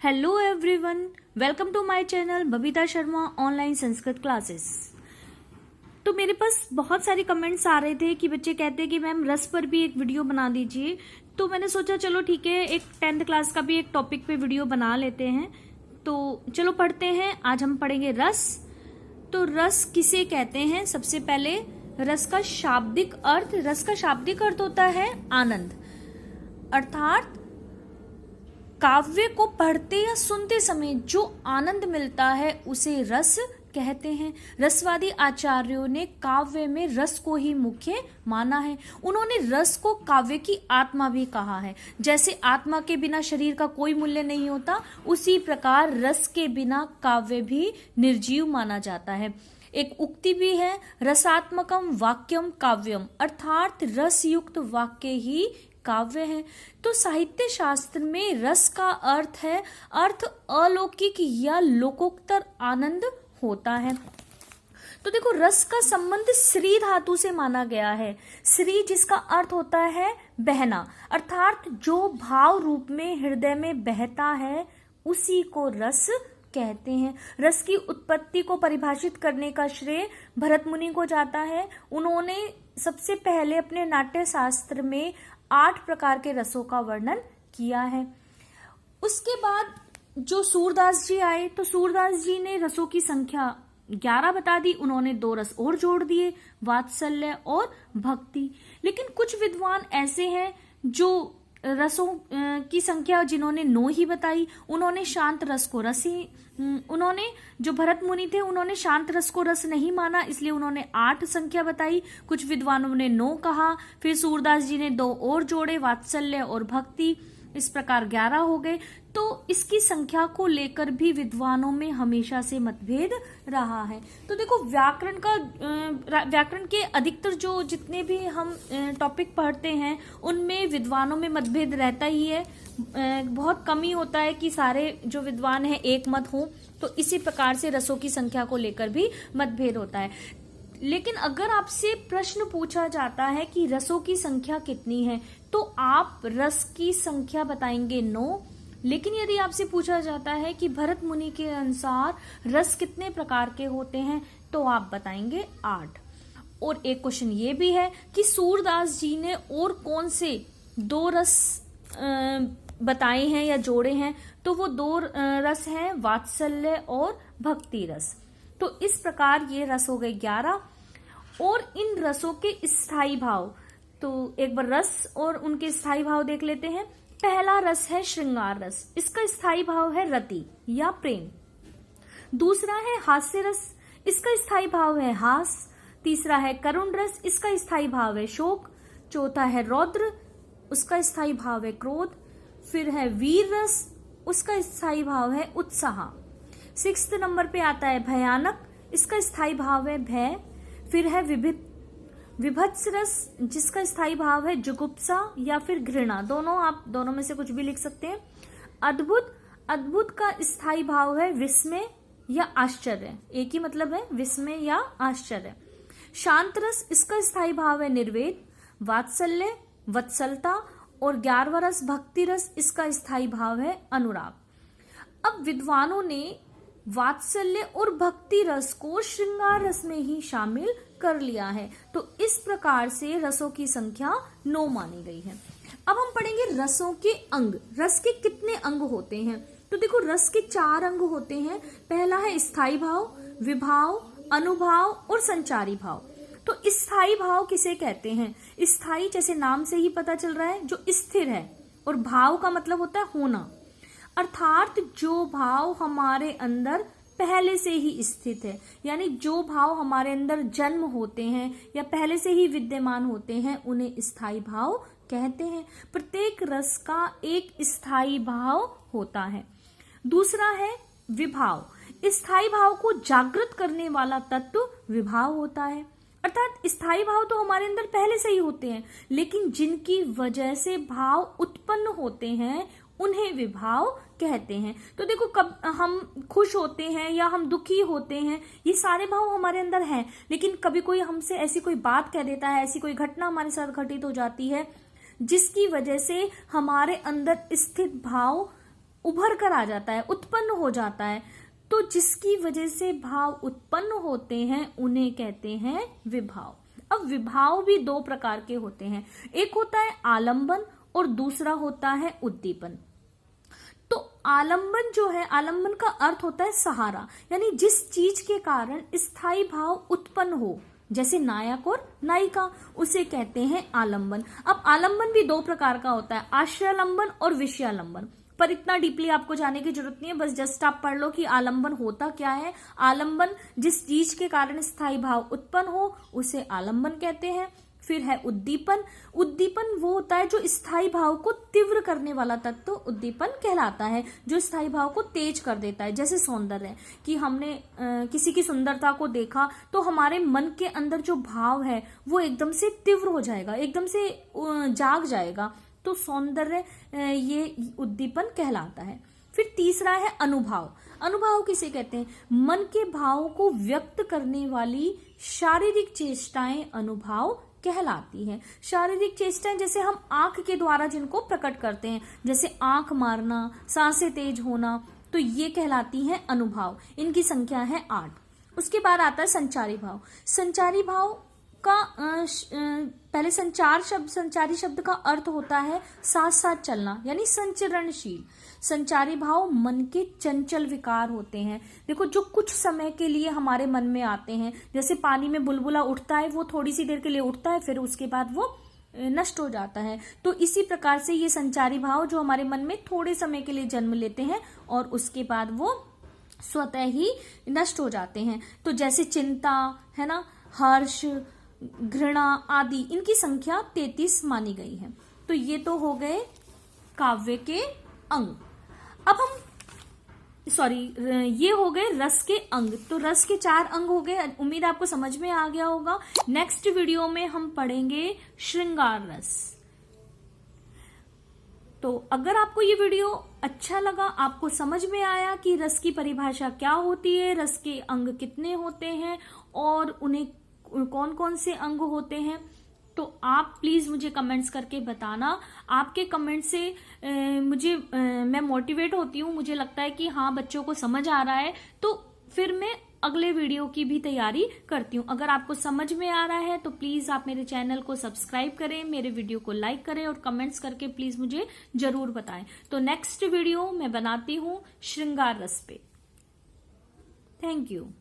Hello everyone, welcome to my channel Babita Sharma online Sanskrit classes. तो मेरे पास बहुत सारे कमेंट्स आ रहे थे कि बच्चे कहते हैं कि मैम रस पर भी एक वीडियो बना दीजिए। तो मैंने सोचा चलो ठीक है, एक 10th क्लास का भी एक टॉपिक पे वीडियो बना लेते हैं। तो चलो पढ़ते हैं। आज हम पढ़ेंगे रस। तो रस किसे कहते हैं? सबसे पहले रस का शाब्दिक अर्थ। रस का शाब्दिक अर्थ होता है आनंद, अर्थात काव्य को पढ़ते या सुनते समय जो आनंद मिलता है उसे रस कहते हैं। रसवादी आचार्यों ने काव्य में रस को ही मुख्य माना है। उन्होंने रस को काव्य की आत्मा भी कहा है। जैसे आत्मा के बिना शरीर का कोई मूल्य नहीं होता, उसी प्रकार रस के बिना काव्य भी निर्जीव माना जाता है। एक उक्ति भी है, रसात्मकम वाक्यम काव्यम, अर्थात रस युक्त वाक्य ही काव्य है। तो साहित्य शास्त्र में रस का अर्थ अलौकिक या लोकोत्तर आनंद होता है। तो देखो, रस का संबंध श्री धातु से माना गया है। श्री जिसका अर्थ होता है बहना, अर्थात जो भाव रूप में हृदय में बहता है उसी को रस कहते हैं। रस की उत्पत्ति को परिभाषित करने का श्रेय भरत मुनि को जाता है। उन्होंने सबसे पहले अपने नाट्य शास्त्र में 8 प्रकार के रसों का वर्णन किया है। उसके बाद जो सूरदास जी आए, तो सूरदास जी ने रसों की संख्या 11 बता दी। उन्होंने 2 रस और जोड़ दिए, वात्सल्य और भक्ति। लेकिन कुछ विद्वान ऐसे हैं जो रसों की संख्या जिन्होंने 9 ही बताई। उन्होंने शांत रस को रस ही उन्होंने जो भरत मुनि थे उन्होंने शांत रस को रस नहीं माना, इसलिए उन्होंने 8 संख्या बताई। कुछ विद्वानों ने 9 कहा, फिर सूरदास जी ने 2 और जोड़े, वात्सल्य और भक्ति। इस प्रकार 11 हो गए। तो इसकी संख्या को लेकर भी विद्वानों में हमेशा से मतभेद रहा है। तो देखो, व्याकरण के अधिकतर जो जितने भी हम टॉपिक पढ़ते हैं उनमें विद्वानों में मतभेद रहता ही है। बहुत कम ही होता है कि सारे जो विद्वान हैं एक मत हों। तो इसी प्रकार से रसों की संख्या को लेकर भी मतभेद होता है। लेकिन अगर आपसे प्रश्न पूछा जाता है कि रसों की संख्या कितनी है, तो आप रस की संख्या बताएंगे 9। लेकिन यदि आपसे पूछा जाता है कि भरत मुनि के अनुसार रस कितने प्रकार के होते हैं, तो आप बताएंगे 8। और एक क्वेश्चन ये भी है कि सूरदास जी ने और कौन से 2 रस बताए हैं या जोड़े हैं, तो वो 2 रस हैं, वात्सल्य और भक्ति रस। तो इस प्रकार ये रस हो गए 11। और इन रसों के स्थायी भाव, तो एक बार रस और उनके स्थायी भाव देख लेते हैं। पहला रस है श्रृंगार रस, इसका स्थायी भाव है रति या प्रेम। दूसरा है हास्य रस, इसका स्थायी भाव है हास। तीसरा है करुण रस, इसका स्थायी भाव है शोक। चौथा है रौद्र, उसका स्थायी भाव है क्रोध। फिर है वीर रस, उसका स्थायी भाव है उत्साह। 6th नंबर पे आता है भयानक, इसका स्थायी भाव है भय। फिर है विभत्स रस, जिसका स्थायी भाव है जुगुप्सा या फिर घृणा। आप दोनों में से कुछ भी लिख सकते हैं। अद्भुत का स्थायी भाव है विस्मय या आश्चर्य, एक ही मतलब है, विस्मय या आश्चर्य। शांत रस, इसका स्थायी भाव है निर्वेद। वात्सल्य वत्सलता। और 11वां रस भक्ति रस, इसका स्थायी भाव है अनुराग। अब विद्वानों ने वात्सल्य और भक्ति रस को श्रृंगार रस में ही शामिल कर लिया है। तो इस प्रकार से रसों की संख्या 9 मानी गई है। अब हम पढ़ेंगे रसों के अंग। रस के कितने अंग होते हैं? तो देखो, रस के 4 अंग होते हैं। पहला है स्थायी भाव, विभाव, अनुभाव और संचारी भाव। तो स्थायी भाव किसे कहते हैं? स्थायी जैसे नाम से ही पता चल रहा है, जो स्थिर है। और भाव का मतलब होता है होना, अर्थात जो भाव हमारे अंदर पहले से ही स्थित है, यानी जो भाव हमारे अंदर जन्म होते हैं या पहले से ही विद्यमान होते हैं, उन्हें स्थायी भाव कहते हैं। प्रत्येक रस का एक स्थायी भाव होता है। दूसरा है विभाव। स्थायी भाव को जागृत करने वाला तत्व विभाव होता है। अर्थात स्थायी भाव तो हमारे अंदर पहले से ही होते हैं, लेकिन जिनकी वजह से भाव उत्पन्न होते हैं उन्हें विभाव कहते हैं। तो देखो, कब हम खुश होते हैं या हम दुखी होते हैं, ये सारे भाव हमारे अंदर हैं। लेकिन कभी कोई हमसे ऐसी कोई बात कह देता है, ऐसी कोई घटना हमारे साथ घटित हो जाती है जिसकी वजह से हमारे अंदर स्थित भाव उभर कर आ जाता है, उत्पन्न हो जाता है। तो जिसकी वजह से भाव उत्पन्न होते हैं उन्हें कहते हैं विभाव। अब विभाव भी दो प्रकार के होते हैं, एक होता है आलंबन और दूसरा होता है उद्दीपन। तो आलंबन जो है, आलंबन का अर्थ होता है सहारा, यानी जिस चीज के कारण स्थायी भाव उत्पन्न हो, जैसे नायक और नायिका, उसे कहते हैं आलंबन। अब आलंबन भी दो प्रकार का होता है, आश्रयालंबन और विषयालंबन। पर इतना डीपली आपको जाने की जरूरत नहीं है, बस जस्ट आप पढ़ लो कि आलंबन होता क्या है। आलंबन जिस चीज के कारण स्थायी भाव उत्पन्न हो उसे आलंबन कहते हैं। फिर है उद्दीपन। उद्दीपन वो होता है जो स्थायी भाव को तीव्र करने वाला तत्व उद्दीपन कहलाता है, जो स्थायी भाव को तेज कर देता है। जैसे सौंदर्य, कि हमने किसी की सुंदरता को देखा तो हमारे मन के अंदर जो भाव है वो एकदम से तीव्र हो जाएगा, एकदम से जाग जाएगा। तो सौंदर्य ये उद्दीपन कहलाता है। फिर तीसरा है अनुभाव। अनुभाव किसे कहते हैं? मन के भावों को व्यक्त करने वाली शारीरिक चेष्टाएं अनुभाव कहलाती है। शारीरिक चेष्टाएं जैसे हम आंख के द्वारा जिनको प्रकट करते हैं, जैसे आंख मारना, सांसें तेज होना, तो ये कहलाती हैं अनुभाव। इनकी संख्या है 8। उसके बाद आता है संचारी भाव। संचारी भाव का पहले संचारी शब्द का अर्थ होता है साथ साथ चलना, यानी संचरणशील। संचारी भाव मन के चंचल विकार होते हैं। देखो, जो कुछ समय के लिए हमारे मन में आते हैं, जैसे पानी में बुलबुला उठता है, वो थोड़ी सी देर के लिए उठता है, फिर उसके बाद वो नष्ट हो जाता है। तो इसी प्रकार से ये संचारी भाव जो हमारे मन में थोड़े समय के लिए जन्म लेते हैं और उसके बाद वो स्वतः ही नष्ट हो जाते हैं। तो जैसे चिंता है ना, हर्ष, घृणा आदि, इनकी संख्या 33 मानी गई है। तो ये तो हो गए काव्य के अंग। अब हम ये हो गए रस के अंग। तो रस के 4 अंग हो गए। उम्मीद आपको समझ में आ गया होगा। नेक्स्ट वीडियो में हम पढ़ेंगे श्रृंगार रस। तो अगर आपको ये वीडियो अच्छा लगा, आपको समझ में आया कि रस की परिभाषा क्या होती है, रस के अंग कितने होते हैं और उन्हें कौन कौन से अंग होते हैं, तो आप प्लीज मुझे कमेंट्स करके बताना। आपके कमेंट से मैं मोटिवेट होती हूँ। मुझे लगता है कि हाँ, बच्चों को समझ आ रहा है, तो फिर मैं अगले वीडियो की भी तैयारी करती हूँ। अगर आपको समझ में आ रहा है तो प्लीज आप मेरे चैनल को सब्सक्राइब करें, मेरे वीडियो को लाइक करें और कमेंट्स करके प्लीज मुझे जरूर बताएं। तो नेक्स्ट वीडियो मैं बनाती हूँ श्रृंगार रस पे। Thank you.